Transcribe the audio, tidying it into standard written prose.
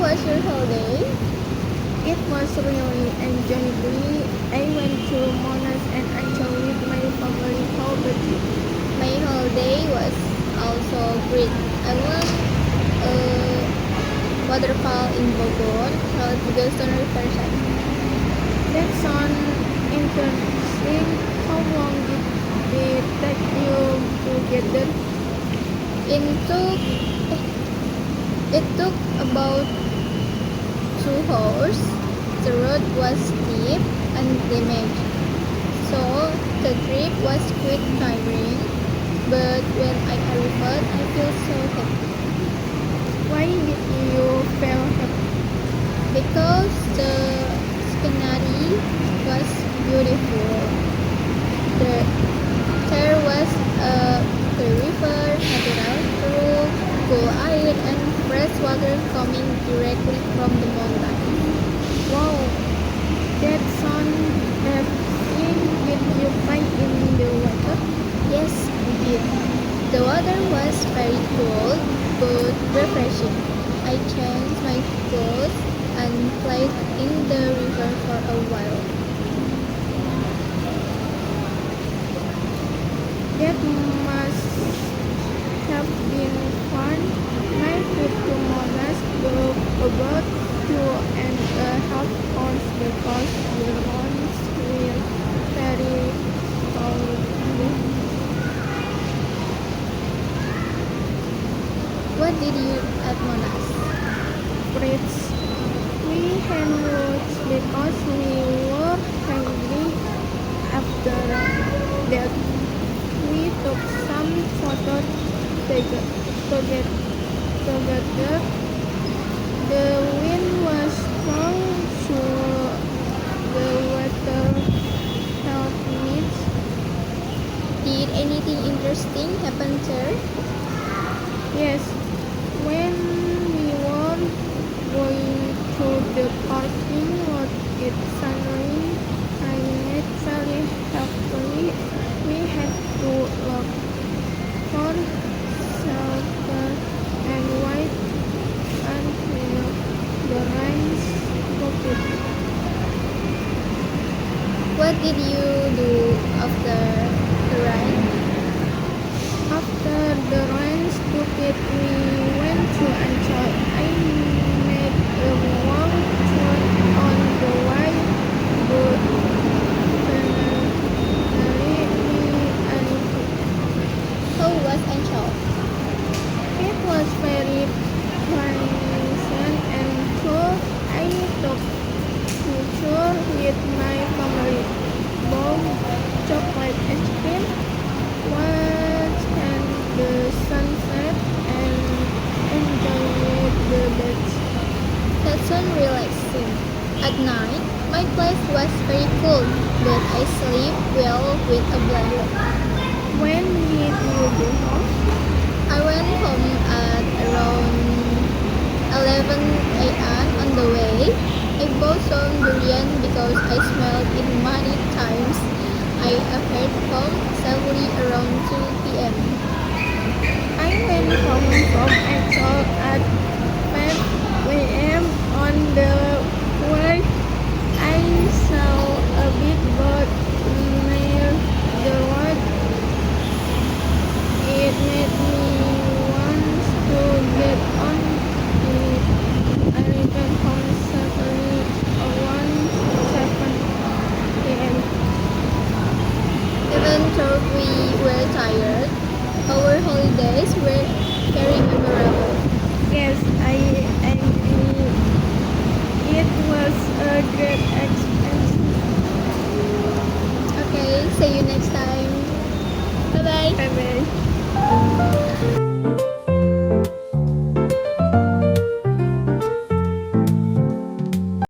was your holiday? It was really enjoyable. I went to Monash and Ancol with my family. How about you? My holiday was also great. I went a waterfall in Bogor called the Gaston Riverside. That sounds interesting. How long did it take you to get there? It took it took about 2 hours. The road was steep and damaged, so the trip was quite tiring. But when I arrived, I felt so happy Why did you feel happy? because the scenery was beautiful. There, there was the river, natural brook, cool air, and fresh water coming directly from the mountain. Wow, that sounds refreshing. Did you play in the water? Yes, we did. The water was very cool but refreshing. I changed my clothes and played in the river for a while. That must have been fun. My trip to Monash took about 2.5 hours because the roads were very cloudy. What did you at Monash? Fruits. We had roots because we were hungry after that. We took some photos together. The wind was strong, so the water felt mist. Did anything interesting happen there? Yes, when we were going through the parking lot at sunrise, I met very happily. We had to look for shelter and wait until the rain stopped. What did you do after the ride? After the rain stopped, we went to Ancol. I made a long turn on the way, but finally we arrived. How was Ancol? It was very pleasant and cool. I took pictures with my family, bought chocolate ice cream, watched the sunset, and enjoyed the beach. That sounds relaxing. At night, my place was very cold, but I sleep well with a blanket. When did you go home? I went home at around 11 a.m. On the way, I bought some durian because I smelled it many times. I arrived home safely around 2 p.m. I went home from Ancol at 5 a.m. On the way, I saw a big boat near the road. It made me want to get on it. I returned home safely around 7 a.m. Even though we were tired, our holidays were very memorable. Yes, I agree. It was a great experience.